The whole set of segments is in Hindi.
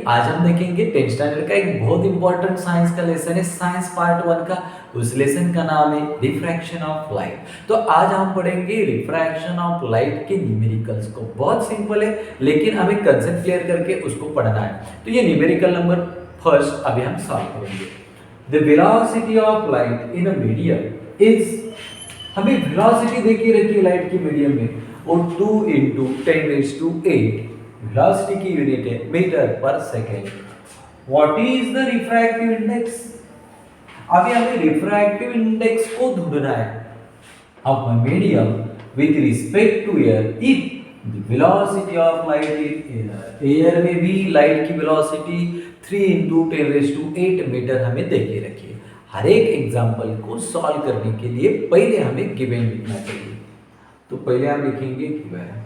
आज हम देखेंगे 10th स्टैंडर्ड का एक बहुत इंपॉर्टेंट साइंस का लेसन है, साइंस पार्ट 1 का। उस लेसन का नाम है रिफ्रैक्शन ऑफ लाइट। तो आज हम पढ़ेंगे रिफ्रैक्शन ऑफ लाइट के न्यूमेरिकल्स को। बहुत सिंपल है, लेकिन हमें कंसेप्ट क्लियर करके उसको पढ़ना है। तो ये न्यूमेरिकल नंबर फर्स्ट अभी हम सॉल्व करेंगे। The velocity of light in a medium is, हमें वेलोसिटी देखी रखी है लाइट की मीडियम में, और 2 × 10⁸ वेलोसिटी की यूनिट है metre per second. What is the refractive index? अभी हमें रिफ्रैक्टिव इंडेक्स को ढूंढना है of a medium with respect to air if the velocity of light in air. Air में भी लाइट की वेलोसिटी 3 × 10⁸ मीटर हमें देके रखी है। हर एक एग्जाम्पल को सॉल्व करने के लिए पहले हमें गिवन लिखना चाहिए। तो पहले हम लिखेंगे गिवन।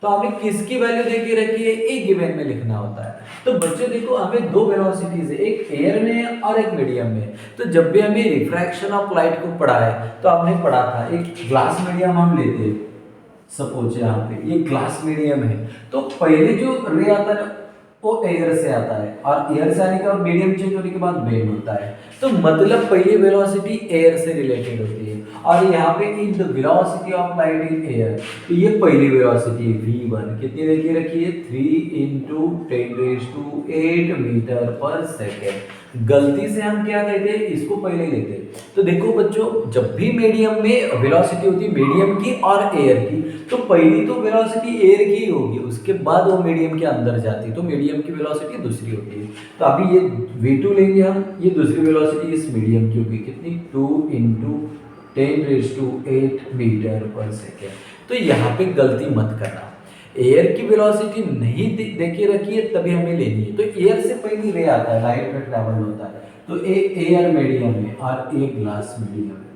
तो हमें किसकी वैल्यू देके रखी है, एक गिवन में लिखना होता है। तो बच्चों देखो, हमें दो वेलोसिटीज है, एक एयर में और एक मीडियम में। तो जब भी हमें रिफ्रैक्शन ऑफ लाइट को पढ़ा है तो हमने पढ़ा था एक ग्लास मीडियम हम लेते हैं। सपोज यहाँ पे ये ग्लास मीडियम है, तो पहले जो रे आता है वो एयर से आता है, और एयर से आने के बाद मीडियम चेंज होने के बाद बेंड होता है। तो मतलब पहली वेलोसिटी एयर से रिलेटेड होती है, और यहाँ पे in the velocity of light in air, तो ये पहली वेलोसिटी v1 कितनी देखी रखी है, 3 × 10⁸ मीटर पर सेकेंड। गलती से हम क्या कहते हैं, इसको पहले लेते हैं। तो देखो बच्चों, जब भी मीडियम में वेलोसिटी होती है मीडियम की और एयर की, तो पहली तो वेलोसिटी एयर की ही होगी, उसके बाद वो मीडियम के अंदर जाती है, तो मीडियम की वेलोसिटी दूसरी होती है। तो अभी ये v2 लेंगे हम, ये दूसरी वेलोसिटी इस मीडियम की होगी कितनी, 2 × 10⁸ मीटर पर सेकेंड। तो यहाँ पे गलती मत करना, एयर की वेलोसिटी नहीं देखे रखी है तभी हमें लेनी है। तो एयर से पहले रे आता है, लाइट में ट्रैवल होता है, तो एक एयर मीडियम है और एक ग्लास मीडियम है।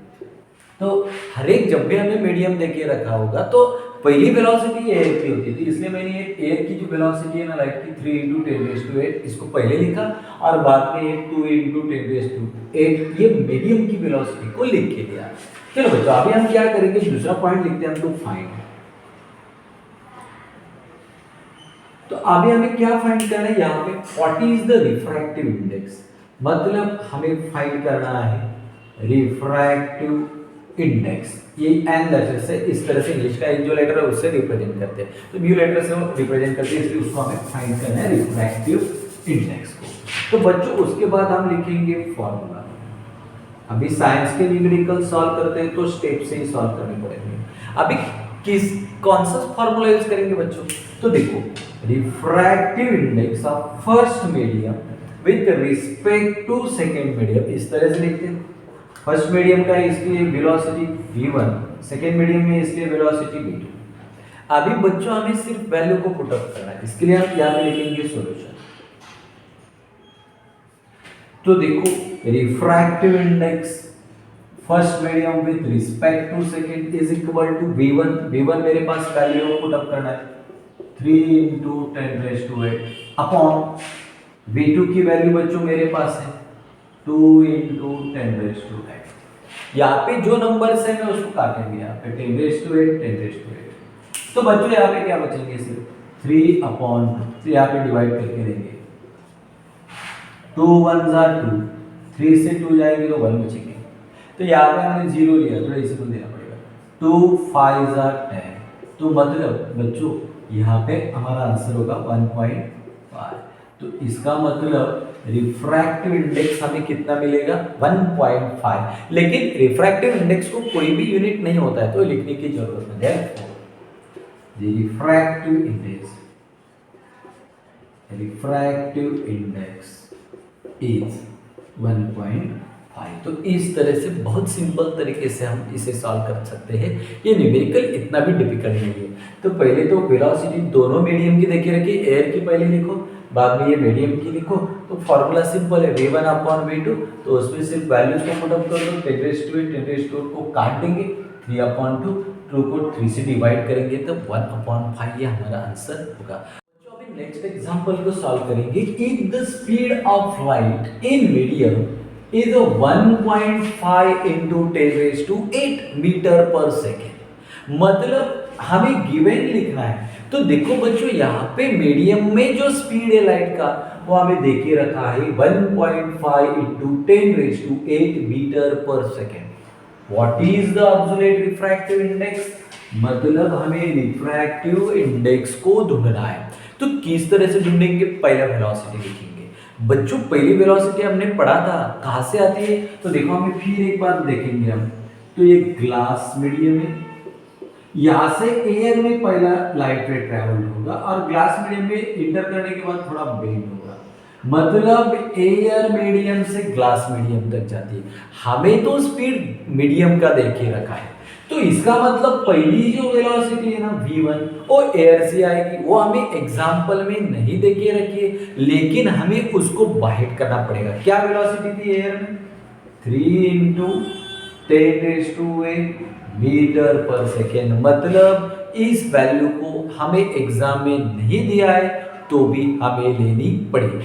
तो हर एक जब भी हमें मीडियम देके रखा होगा तो पहली वेलोसिटी एयर की होती है, तो इसलिए मैंने एयर की जो वेलोसिटी है ना लाइट की 3 × 10⁸ इसको पहले लिखा, और बाद में 2 × 10⁸ ये मीडियम की वेलोसिटी को लिख के दिया। चलो बच्चों, अभी हम क्या करेंगे, दूसरा पॉइंट लिखते हैं हम, तो फाइंड। तो अभी हमें क्या फाइंड करना है यहाँ पे, what is the refractive index, मतलब हमें फाइंड करना है रिफ्रैक्टिव इंडेक्स। ये एन लेटर से, इस तरह से इंग्लिश का एक जो लेटर है उससे रिप्रेजेंट करते हैं, तो म्यू लेटर से वो रिप्रेजेंट करते हैं, इसलिए उसको हमें फाइंड करना है रिफ्रैक्टिव इंडेक्स को। तो बच्चों उसके बाद हम लिखेंगे फॉर्मूला। अभी साइंस के न्यूमेरिकल सॉल्व करते हैं तो स्टेप से ही सॉल्व करने पड़ेंगे। अभी कौन सा फॉर्मूला यूज करेंगे बच्चों, तो देखो refractive index of first medium with respect to second medium, इस तरह से लिखते हैं। फर्स्ट मीडियम का इसलिए वेलोसिटी v1, सेकेंड मीडियम में इसलिए वेलोसिटी v2। अभी बच्चों हमें सिर्फ वैल्यू को पुट अप करना है, इसके लिए हम यहाँ पे लिखेंगे सॉल्यूशन। तो देखो refractive index first medium with respect to second is equal to v1 मेरे पास वैल्यू को पुट अप करना है 3 × 10⁸ अपॉन v2 की वैल्यू बच्चों मेरे पास है 2 × 10⁸। यहाँ पे जो नंबर्स है मैं उसको काटेंगे, यहाँ पे 10⁸ तो बच्चों यहाँ पे क्या बचेंगे, सिर्फ 3/2, तो यहाँ पे डिवाइड करके देंगे, 2 1 2, 3 से 2 जाएंगे तो 1 बचेंगे। तो यहाँ पे हमने 0 लिया, थोड़ा इसी को देना पड़ेगा, 2 5 10, तो मतलब बच्चों यहाँ पे हमारा आंसर होगा 1.5। तो इसका मतलब रिफ्रैक्टिव इंडेक्स हमें कितना मिलेगा, 1.5। लेकिन रिफ्रैक्टिव इंडेक्स को कोई भी यूनिट नहीं होता है तो लिखने की जरूरत नहीं है। Refractive index is 1.5। तो इस तरह से बहुत सिंपल तरीके से हम इसे सॉल्व कर सकते हैं। ये न्यूमेरिकल इतना भी डिफिकल्ट नहीं है। तो पहले तो वेलोसिटी दोनों मीडियम की देखी रखी, एयर की पहले लिखो, बाद में ये मीडियम की लिखो। तो फॉर्मूला सिंपल है v1/v2, तो उसमें सिर्फ वैल्यूज को पुट अप कर दो, 10⁸ को काट देंगे, 3/2, 2 को 3 से डिवाइड करेंगे तो 1/5 ये हमारा आंसर होगा। तो अभी नेक्स्ट एग्जांपल को सॉल्व करेंगे। If the speed of light in medium is 1.5 × 10⁸ metre per second, मतलब हमें गिवन लिखना है। तो देखो बच्चों यहाँ पे मीडियम में जो स्पीड है लाइट का वो हमें दे के रखा है 1.5 into 10⁸ metre per second. What is the absolute refractive index? मतलब हमें रिफ्रैक्टिव इंडेक्स को ढूंढना है। तो किस तरह से ढूंढेंगे? पहला वेलोसिटी लिखेंगे। बच्चों पहली वेलोसिटी हमने पढ़ा था, कहाँ से आती है? तो देखो हमें फिर एक बार देखेंगे हम। तो ये ग्लास मीडियम है, यहाँ से एयर में पहला लाइट रे ट्रेवल होगा और ग्लास मीडियम में इंटर करने के बाद थोड़ा बेंड होगा, मतलब एयर मीडियम से ग्लास मीडियम तक जाती है। हमें तो स्पीड मीडियम का देखे रखा है, तो इसका मतलब पहली जो वेलोसिटी है ना v1 वो एयर से आएगी। वो हमें एग्जाम्पल में नहीं देके रखी है, लेकिन हमें उसको बाइट करना पड़ेगा। क्या वेलोसिटी थी एयर में? 3 इंटू 10⁸ मीटर पर सेकेंड। मतलब इस वैल्यू को हमें एग्जाम में नहीं दिया है तो भी हमें लेनी पड़ेगी।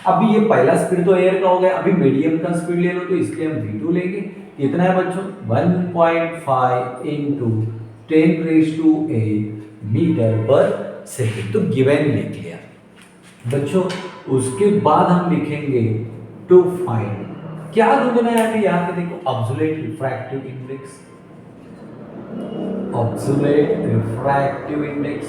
अभी ये पहला स्पीड तो एयर का हो गया, अभी मीडियम का स्पीड ले लो, तो इसलिए हम v2 लेंगे। कितना है बच्चों? 1.5 इंटू 10⁸ मीटर पर सेकेंड। तो गिवन लिख लिया बच्चों। उसके बाद हम लिखेंगे टू फाइंड, क्या ढूंढना है हमें? यहाँ पे देखो absolute refractive index, absolute refractive index.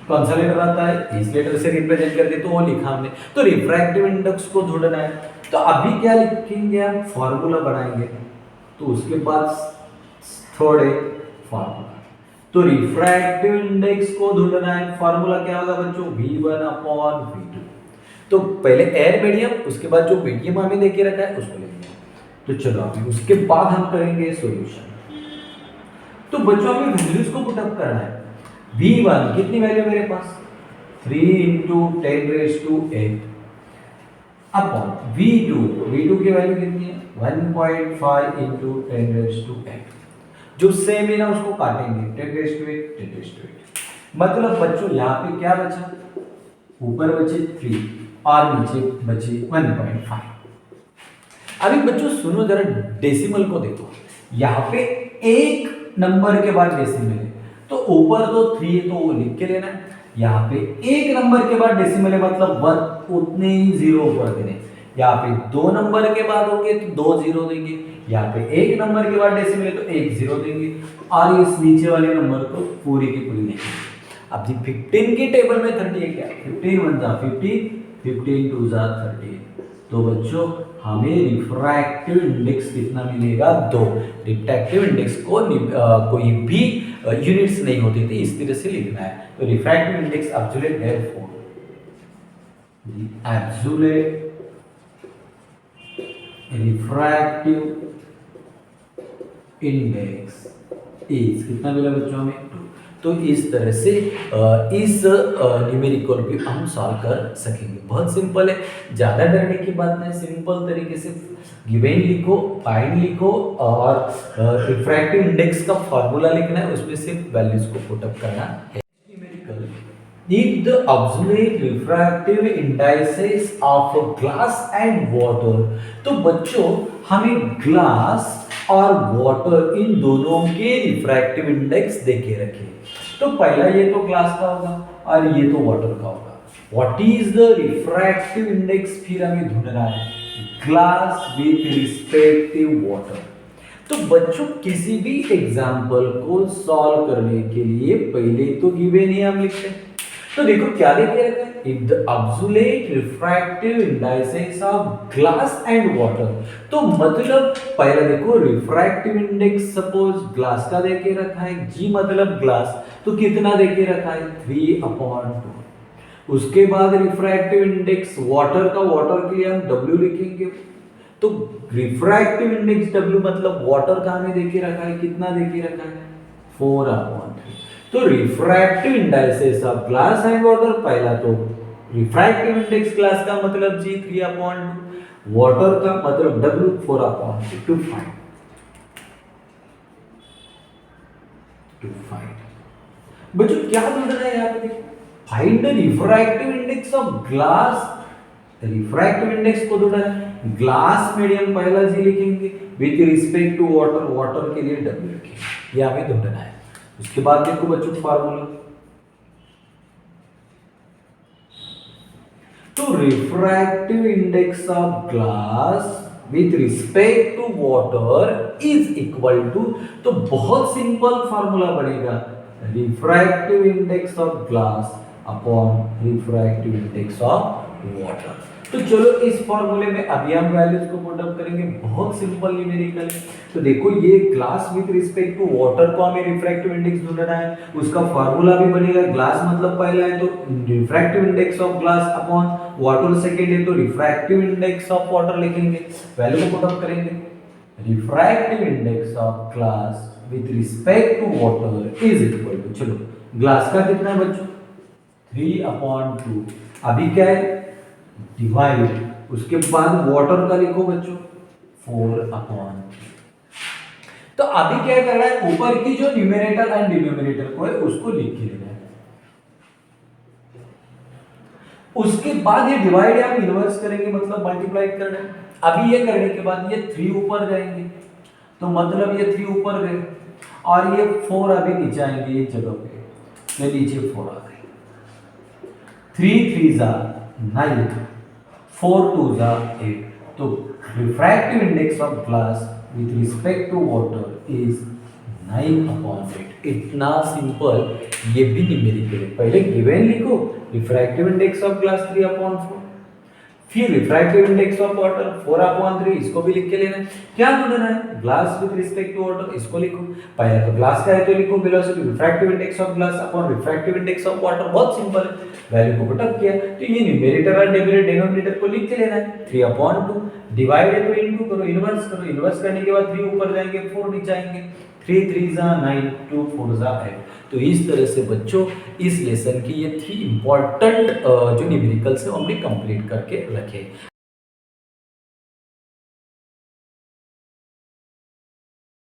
कौन सा लेटर आता है? इस लेटर से रिप्रेजेंट कर दे तो वो लिखा हमने। तो रिफ्रैक्टिव इंडेक्स को ढूंढना है, तो अभी क्या लिखेंगे हम? फॉर्मूला बनाएंगे, तो उसके बाद थोड़े फॉर्मूला। तो रिफ्रैक्टिव इंडेक्स को ढूंढना है, फॉर्मूला क्या होगा बच्चों? v1/v2। तो पहले एयर मीडियम, उसके बाद जो मीडियम हमें देके रखा है उसको लेंगे। तो चलो अभी उसके बाद हम करेंगे सॉल्यूशन। तो बच्चों हमें वैल्यूज को पुट अप करना है। v1 कितनी वैल्यू मेरे पास? 3 इंटू 10⁸ अपॉन v2 की वैल्यू कितनी है? 1.5 इंटू 10⁸। जो सेम है ना उसको काटेंगे, 10⁸ मतलब बच्चों यहाँ पे क्या बचा? ऊपर बचे 3 और नीचे बचे 1.5। अभी बच्चों सुनो जरा, डेसिमल को देखो। यहाँ पे एक नंबर के बाद डेसिमल है, तो ऊपर तो 3 है तो वो लिख के लेना है। यहाँ पे एक नंबर के बाद डेसिमल है, मतलब 1, उतने ही जीरो ऊपर देने। यहाँ पे 2 नंबर के बाद होंगे तो 2 जीरो देंगे। यहाँ पे एक नंबर के बाद डेसिमल है तो 1 जीरो देंगे, और इस नीचे वाले नंबर को पूरी की पूरी देंगे। अब जी 15 की टेबल में 30 है क्या? 15 1 जा 50, 15 2 जा 30। तो बच्चों हमें रिफ्रैक्टिव इंडेक्स कितना मिलेगा? 2। रिफ्रैक्टिव इंडेक्स को कोई भी यूनिट्स नहीं होती थी, इस तरह से लिखना है। तो refractive index absolute therefore absolute refractive index is कितना मिला बच्चों हमें? 2। तो इस तरह से इस न्यूमेरिकल भी हम सॉल्व कर सकेंगे। बहुत सिंपल है, ज़्यादा डरने की बात नहीं। सिंपल तरीके से गिवन लिखो, फाइंड लिखो, और रिफ्रैक्टिव इंडेक्स का फॉर्मूला लिखना है, उसमें सिर्फ वैल्यूज को पुट अप करना है। Numerical if the absolute refractive indices of glass and water। तो बच्चों हमें ग्लास और वाटर इन दोनों के रिफ्रैक्टिव इंडेक्स देके रखे। तो पहला ये तो ग्लास का होगा और ये तो वाटर का होगा। What is the refractive index? फिर हमें ढूंढना है ग्लास विथ रिस्पेक्टिव वाटर। तो बच्चों किसी भी एग्जाम्पल को सॉल्व करने के लिए पहले तो गिवन ही हम लिखते हैं। तो देखो क्या देखे रखा है? If the absolute refractive indices of glass and water. तो मतलब पहला देखो रिफ्रैक्टिव इंडेक्स सपोज ग्लास का देके रखा है, जी मतलब ग्लास, तो कितना देके रखा है? 3/2। उसके बाद रिफ्रैक्टिव इंडेक्स वाटर का, वाटर के लिए हम W लिखेंगे। तो रिफ्रैक्टिव इंडेक्स W मतलब वाटर का हमें देके रखा है, कितना देके रखा है? 4/3। तो refractive indices of glass and water, पहला तो रिफ्रैक्टिव इंडेक्स ग्लास का मतलब जी 3/2, वाटर का मतलब W 4/3। टू फाइंड बच्चों क्या ढूंढना है यहाँ पे? देखो find the refractive index of glass refractive index को ढूंढना है। ग्लास मीडियम पहला जी लिखेंगे with respect to water, water के लिए डब्ल्यू लिखेंगे, ये हमें ढूंढना है। उसके बाद देखो बच्चों फार्मूला, तो refractive index of glass with respect to water is equal to, तो बहुत सिंपल फार्मूला बनेगा, refractive index of glass upon refractive index of water. तो चलो इस फॉर्मूले में अभी हम वैल्यूज को पुट अप करेंगे, बहुत सिंपल न्यूमेरिकल है। तो देखो ये glass with respect to water को हमें रिफ्रैक्टिव इंडेक्स ढूंढना है, उसका फार्मूला भी बनेगा, ग्लास मतलब पहला है तो refractive index of glass upon water second है तो रिफ्रैक्टिव इंडेक्स ऑफ वाटर लिखेंगे, वैल्यू को पुट अप करेंगे। Refractive index of glass with respect to water is equal to, चलो ग्लास का कितना है बच्चों 3/2, अभी क्या है डिवाइड, उसके बाद वाटर का लिखो बच्चों 4/3। तो अभी क्या करना है, ऊपर की जो न्यूमरेटर एंड डिनोमिनेटर को है उसको लिख के लेना है, उसके बाद ये डिवाइड हम इन्वर्स करेंगे मतलब मल्टीप्लाई करना है। अभी ये करने के बाद ये 3 ऊपर जाएंगे तो मतलब ये 3 ऊपर गए और ये 4 अभी नीचे आएंगे एक जगह पे, ये नीचे 4 आ गए, 3 3 9, 4 2 8, तो refractive index of glass with respect to water is 9/8। इतना सिंपल, ये भी न्यूमेरिकल है। पहले गिवन लिखो रिफ्रैक्टिव इंडेक्स ऑफ ग्लास 3/4, फिर रिफ्रैक्टिव इंडेक्स ऑफ वाटर 4/3, इसको भी लिख के लेना है। क्या ढूंढना है, glass with respect to water, इसको लिखो, पहले तो ग्लास का है तो लिखो velocity refractive index of glass upon refractive index of water, बहुत सिंपल है, वैल्यू को पुट अप किया तो ये न्यूमेरेटर और डिनोमिनेटर को लिख के लेना है। 3/2 डिवाइड है तो इनटू करो, इन्वर्स करो, इन्वर्स करने के बाद 3 ऊपर जाएंगे 4 नीचे आएंगे, 3 3 9, 2 4 8। तो इस तरह से बच्चों इस लेसन की ये 3 इंपॉर्टेंट जो न्यूमेरिकल्स है वो हमने कंप्लीट करके रखे।